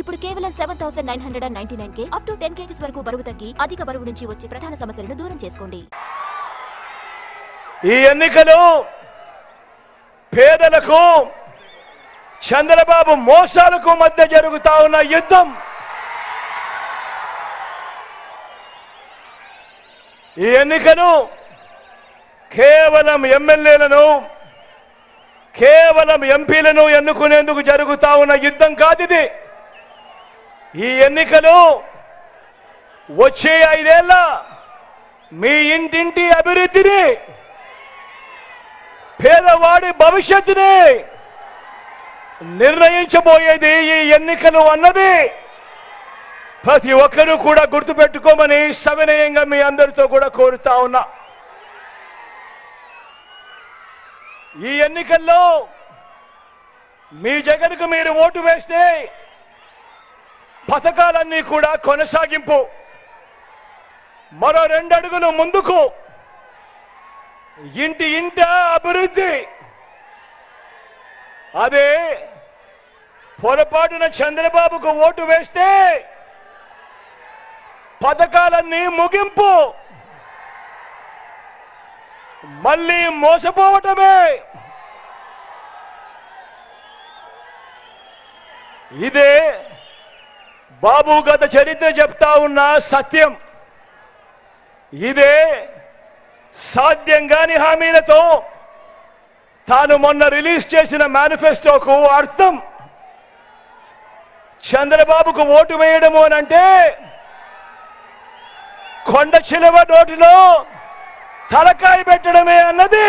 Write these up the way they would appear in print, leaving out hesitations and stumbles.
ఇప్పుడు కేవలం 7999 up to 10 kgs వరకు బరువు తగ్గి అధిక బరువు నుంచి వచ్చే ప్రధాన సమస్యలను దూరం చేసుకోండి. ఈ ఎన్నికలు పేదలకు చంద్రబాబు మోసాలకు మధ్య జరుగుతా ఉన్న యుద్ధం. ఈ ఎన్నికలు కేవలం ఎమ్మెల్యేలను కేవలం ఎంపీలను ఎన్నుకునేందుకు జరుగుతా ఉన్న యుద్ధం కాదిది. ఈ ఎన్నికలు వచ్చే 5 ఏళ్ల మీ ఇంటింటి అభివృద్ధిని, పేదవాడి భవిష్యత్తుని నిర్ణయించబోయేది ఈ ఎన్నికలు అన్నది ప్రతి ఒక్కరూ కూడా గుర్తుపెట్టుకోమని సవినయంగా మీ అందరితో కూడా కోరుతా ఉన్నా. ఈ ఎన్నికల్లో మీ జగన్కు మీరు ఓటు వేస్తే పథకాలన్నీ కూడా కొనసాగింపు, మరో 2 అడుగులు ముందుకు, ఇంట అభివృద్ధి. అదే పొరపాటున చంద్రబాబుకు ఓటు వేస్తే పథకాలన్నీ ముగింపు, మళ్ళీ మోసపోవటమే. ఇదే బాబు గత చరిత్ర చెప్తా ఉన్న సత్యం. ఇదే సాధ్యం కాని హామీలతో తాను మొన్న రిలీజ్ చేసిన మేనిఫెస్టోకు అర్థం. చంద్రబాబుకు ఓటు వేయడము అనంటే కొండ చిలువ నోటిలో తలకాయ పెట్టడమే అన్నది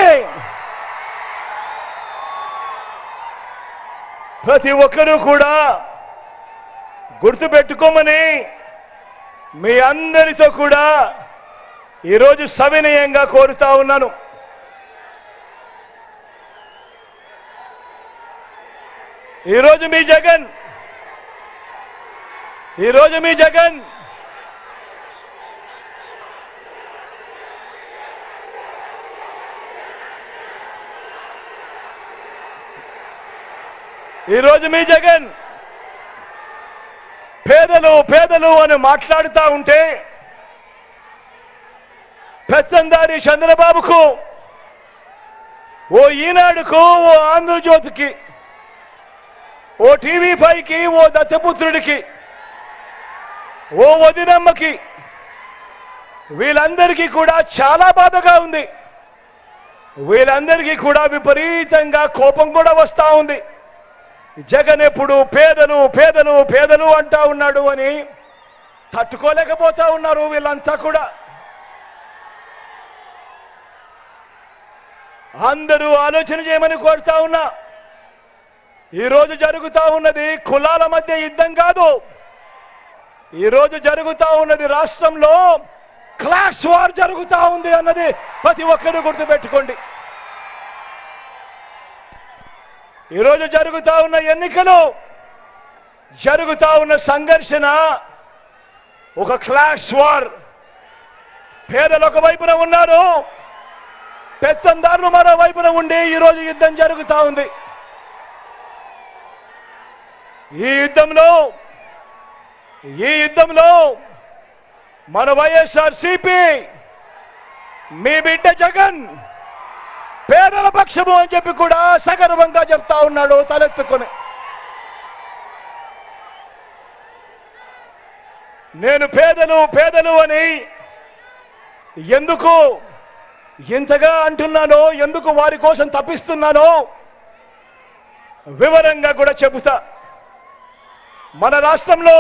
ప్రతి ఒక్కరూ కూడా గుర్తుపెట్టుకోమని మీ అందరితో కూడా ఈరోజు సవినయంగా కోరుతా ఉన్నాను. ఈరోజు మీ జగన్ పేదలు అని మాట్లాడుతూ ఉంటే పెత్తందారి చంద్రబాబుకు, ఓ ఈనాడుకు, ఓ ఆంధ్రజ్యోతికి, ఓ TV5కి, ఓ దత్తపుత్రుడికి, ఓ వదినమ్మకి, వీళ్ళందరికీ కూడా చాలా బాధగా ఉంది. వీళ్ళందరికీ కూడా విపరీతంగా కోపం కూడా వస్తా ఉంది. జగన్ ఎప్పుడు పేదలు పేదలు పేదలు అంటా ఉన్నాడు అని తట్టుకోలేకపోతా ఉన్నారు వీళ్ళంతా కూడా. అందరూ ఆలోచన చేయమని కోరుతా ఉన్నా. ఈరోజు జరుగుతా ఉన్నది కులాల మధ్య యుద్ధం కాదు. ఈరోజు జరుగుతా ఉన్నది రాష్ట్రంలో క్లాస్ వార్ జరుగుతా ఉంది అన్నది ప్రతి ఒక్కరూ గుర్తుపెట్టుకోండి. ఈరోజు జరుగుతా ఉన్న ఎన్నికలు, జరుగుతా ఉన్న సంఘర్షణ ఒక క్లాస్ వార్. పేదలు ఒక వైపున ఉన్నారు, పెత్తందారులు మరో వైపున ఉండి ఈరోజు యుద్ధం జరుగుతా ఉంది. ఈ యుద్ధంలో మన వైఎస్ఆర్సీపీ, మీ బిడ్డ జగన్ పేదల పక్షము అని చెప్పి కూడా సగర్వంగా చెప్తా ఉన్నాడు తలెత్తుకొని. నేను పేదలు అని ఎందుకు ఇంతగా అంటున్నానో, ఎందుకు వారి కోసం తప్పిస్తున్నానో వివరంగా కూడా చెబుతా. మన రాష్ట్రంలో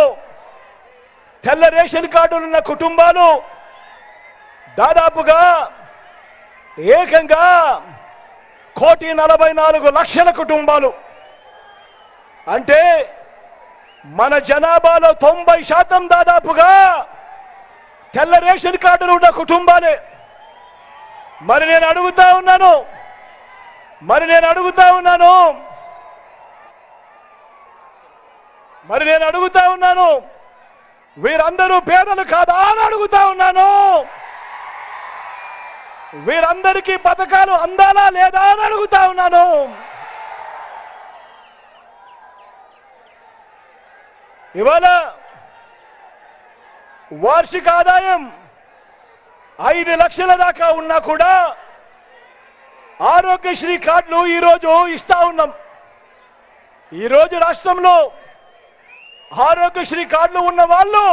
తెల్ల రేషన్ కార్డులున్న కుటుంబాలు దాదాపుగా ఏకంగా 1,44,00,000 కుటుంబాలు. అంటే మన జనాభాలో 90% దాదాపుగా తెల్ల రేషన్ కార్డులు ఉన్న కుటుంబాలే. మరి నేను అడుగుతా ఉన్నాను, వీరందరూ పేదలు కాదా అని అడుగుతా ఉన్నాను. వీరందరికీ పథకాలు అందాలా లేదా అని అడుగుతా ఉన్నాను. ఇవాళ వార్షిక ఆదాయం 5 లక్షల దాకా ఉన్నా కూడా ఆరోగ్యశ్రీ కార్డులు ఈరోజు ఇస్తా ఉన్నాం. ఈరోజు రాష్ట్రంలో ఆరోగ్యశ్రీ కార్డులు ఉన్న వాళ్ళు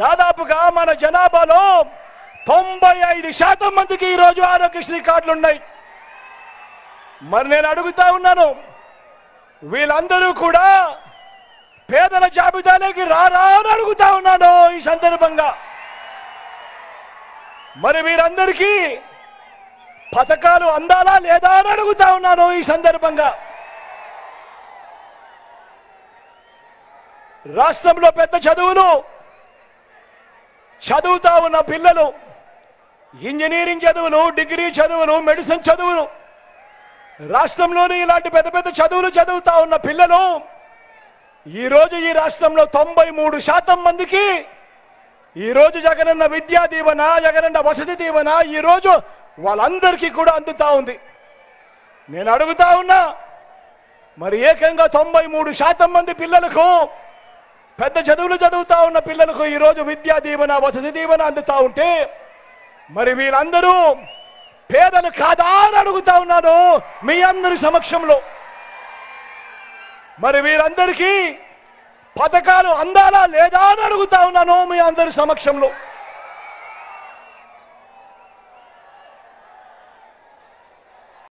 దాదాపుగా మన జనాభాలో 95% మందికి ఈరోజు ఆరోగ్యశ్రీ కార్డులు ఉన్నాయి. మరి నేను అడుగుతా ఉన్నాను, వీళ్ళందరూ కూడా పేదల జాబితాలోకి రారా అని అడుగుతా ఉన్నాను ఈ సందర్భంగా. మరి వీరందరికీ పథకాలు అందాలా లేదా అని అడుగుతా ఉన్నాను ఈ సందర్భంగా. రాష్ట్రంలో పెద్ద చదువులు చదువుతా ఉన్న పిల్లలు, ఇంజనీరింగ్ చదువులు, డిగ్రీ చదువులు, మెడిసిన్ చదువులు, రాష్ట్రంలోని ఇలాంటి పెద్ద పెద్ద చదువులు చదువుతా ఉన్న పిల్లలు ఈరోజు ఈ రాష్ట్రంలో 93% మందికి ఈరోజు జగనన్న విద్యా దీవెన, జగనన్న వసతి దీవెన ఈరోజు వాళ్ళందరికీ కూడా అందుతా ఉంది. నేను అడుగుతా ఉన్నా, మరి ఏకంగా 93% మంది పిల్లలకు, పెద్ద చదువులు చదువుతా ఉన్న పిల్లలకు ఈరోజు విద్యా దీవెన, వసతి దీవెన అందుతా ఉంటే మరి వీళ్ళందరూ పేదలు కాదా అని అడుగుతా ఉన్నాను మీ అందరి సమక్షంలో. మరి వీరందరికీ పథకాలు అందాలా లేదా అని అడుగుతా ఉన్నాను మీ అందరి సమక్షంలో.